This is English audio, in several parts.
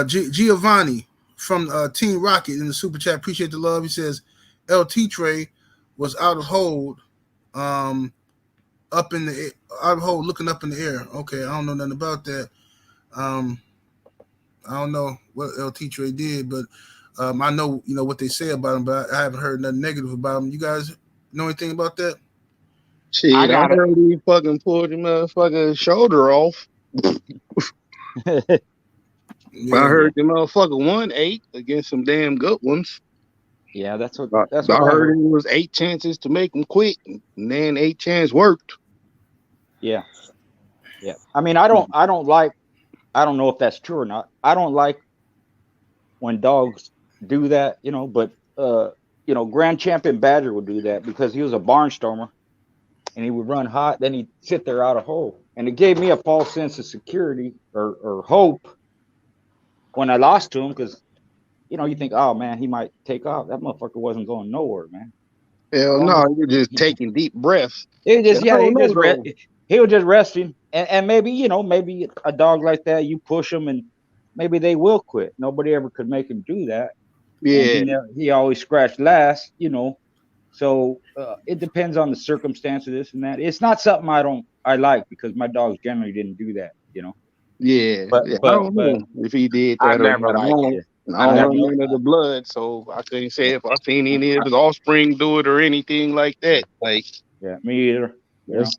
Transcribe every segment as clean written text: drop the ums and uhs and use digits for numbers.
Giovanni from Team Rocket in the super chat. Appreciate the love. He says El Titere was out of hold, up in the out of hold, looking up in the air. Okay, I don't know nothing about that. I don't know what El Titere did, but I know what they say about him, but I haven't heard nothing negative about him. You guys know anything about that? Shit, I heard he fucking pulled his motherfucking shoulder off. Yeah. I heard the motherfucker 1-8 against some damn good ones. Yeah, that's what I heard. It was 8 chances to make him quit, and then 8 chances worked. Yeah. I mean, I don't know if that's true or not. I don't like when dogs do that, but Grand Champion Badger would do that because he was a barnstormer and he would run hot, then he'd sit there out of hole. And it gave me a false sense of security or hope when I lost to him, because you think, oh man, he might take off. That motherfucker wasn't going nowhere, man. Hell no, you're just taking deep breaths. He was just resting, and maybe maybe a dog like that, you push him and maybe they will quit. Nobody ever could make him do that. Yeah, he always scratched last, So it depends on the circumstance of this and that. It's not something I like because my dogs generally didn't do that, Yeah, but I don't know if he did that. I never liked it. I don't know any of the blood, so I couldn't say if I seen any of his offspring do it or anything like that. Like, yeah, me either. That's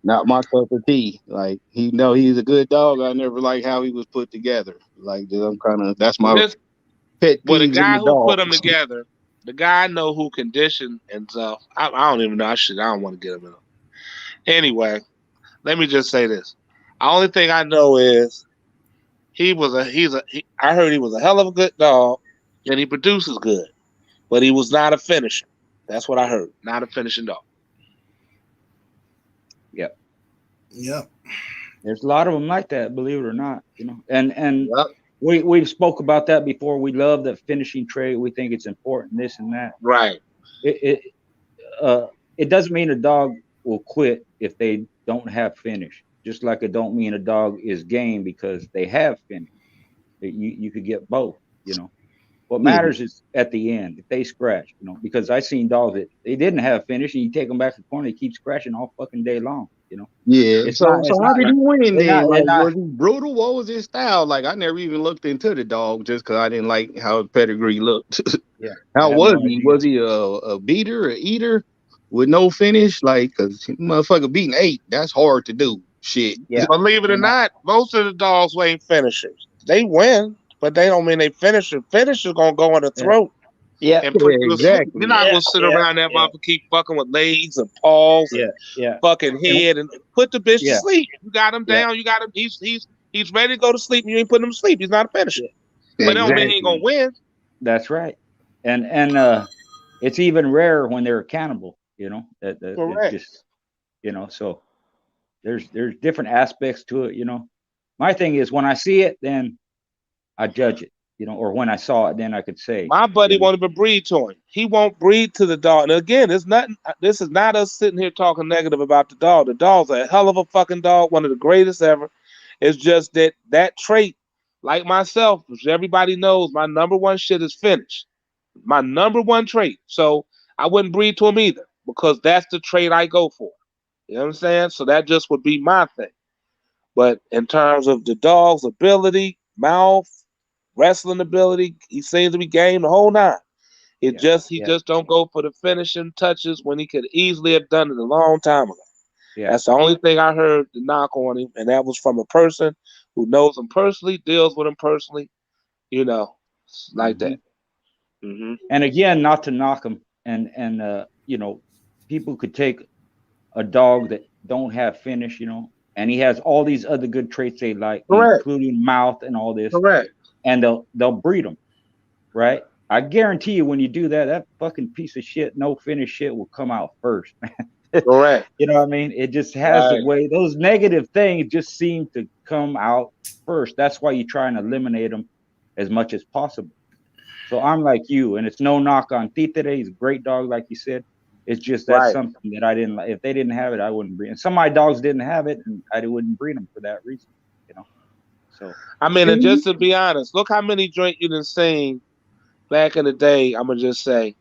not my cup of tea. Like, he's a good dog. I never liked how he was put together. Like, that's my pet peeve. Well, the guy who put them together, the guy I know who conditioned and stuff. I don't even know. I don't want to get him in. Anyway, let me just say this. The only thing I know is I heard he was a hell of a good dog and he produces good, but he was not a finisher. That's what I heard. Not a finishing dog. Yep. There's a lot of them like that, believe it or not, and we spoke about that before. We love that finishing trait. We think it's important, this and that. Right. It doesn't mean a dog will quit if they don't have finish. Just like it don't mean a dog is game because they have finish. You could get both, What matters is at the end, if they scratch, because I seen dogs that they didn't have finish and you take them back to the corner, they keep scratching all fucking day long, Yeah. So how did he win then? Was he brutal? What was his style? Like, I never even looked into the dog just because I didn't like how his pedigree looked. Yeah. How was he? Was he a beater, a eater with no finish? Like, because motherfucker beating 8, that's hard to do. Shit. Yeah. Believe it or not, most of the dogs ain't finishers. They win, but they don't mean they finisher. Finisher's gonna go in the throat. Yeah. And put exactly. You're not gonna sit around that motherfucker keep fucking with legs and paws and fucking head and put the bitch to sleep. You got him down, you got him, he's ready to go to sleep, and you ain't putting him to sleep. He's not a finisher. But that don't mean he ain't gonna win. That's right. And it's even rarer when they're a cannibal, Correct. Just, so there's different aspects to it, My thing is when I see it, then I judge it, or when I saw it, then I could say. My buddy won't even breed to him. He won't breed to the dog. And again, this is not us sitting here talking negative about the dog. The dog's a hell of a fucking dog, one of the greatest ever. It's just that trait, like myself, which everybody knows, my number one shit is finish. My number one trait. So I wouldn't breed to him either because that's the trait I go for. You know what I'm saying? So that just would be my thing. But in terms of the dog's ability, mouth, wrestling ability, he seems to be game the whole nine. He just don't go for the finishing touches when he could easily have done it a long time ago. Yeah. That's the only thing I heard to knock on him, and that was from a person who knows him personally, deals with him personally, like that. Mm-hmm. And again, not to knock him, and people could take a dog that don't have finish, and he has all these other good traits they like, including mouth and all this. Correct. And they'll breed them, right? I guarantee you, when you do that, that fucking piece of shit, no finish shit will come out first. Correct. You know what I mean? It just has the way those negative things just seem to come out first. That's why you try and eliminate them as much as possible. So I'm like you, and it's no knock on Titere. He's a great dog, like you said. It's just that's something that I didn't like. If they didn't have it, I wouldn't breed. And some of my dogs didn't have it, and I wouldn't breed them for that reason. So I mean, and just to be honest, look how many joint you done seen back in the day. I'm gonna just say,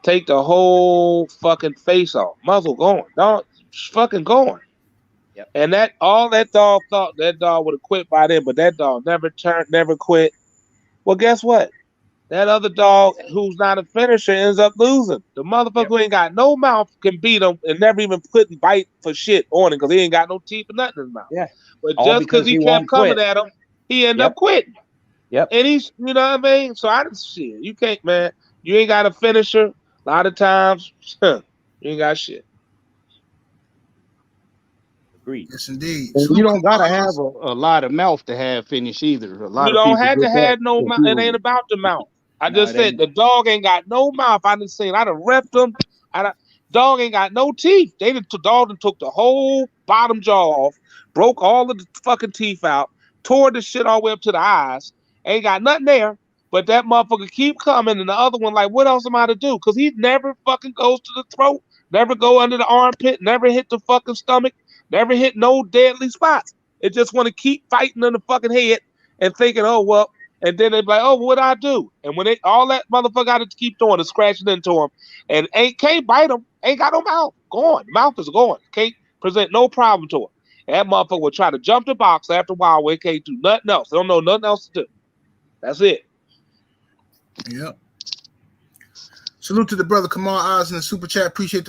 take the whole fucking face off, muzzle going, dog, fucking going. Yep. And that all that dog thought that dog would have quit by then, but that dog never turned, never quit. Well, guess what? That other dog who's not a finisher ends up losing. The motherfucker who ain't got no mouth can beat him and never even put and bite for shit on him because he ain't got no teeth or nothing in his mouth. Yeah. But All just because he kept won't coming quit. at him, he ended Yep. up quitting. Yep. And he's, you know what I mean? So I just shit. You can't, man. You ain't got a finisher. A lot of times, you ain't got shit. Agreed. Yes, indeed. And you don't gotta have a lot of mouth to have finish either. A lot You of don't people have to get that have no mouth. It confused. ain't about the mouth. I No, just it said ain't. the dog ain't got no mouth. I done seen. I done repped him. Dog ain't got no teeth. The dog done took the whole bottom jaw off, broke all of the fucking teeth out, tore the shit all the way up to the eyes. Ain't got nothing there. But that motherfucker keep coming, and the other one like, what else am I to do? Because he never fucking goes to the throat, never go under the armpit, never hit the fucking stomach, never hit no deadly spots. It just want to keep fighting in the fucking head and thinking, oh well. And then they be like, oh, what'd I do? And when all that motherfucker got to keep doing is scratching into him, and can't bite him, ain't got no mouth. Gone. Mouth is gone. Can't present no problem to him. And that motherfucker will try to jump the box after a while where he can't do nothing else. They don't know nothing else to do. That's it. Yep. Salute to the brother Kamal Oz in the super chat. Appreciate the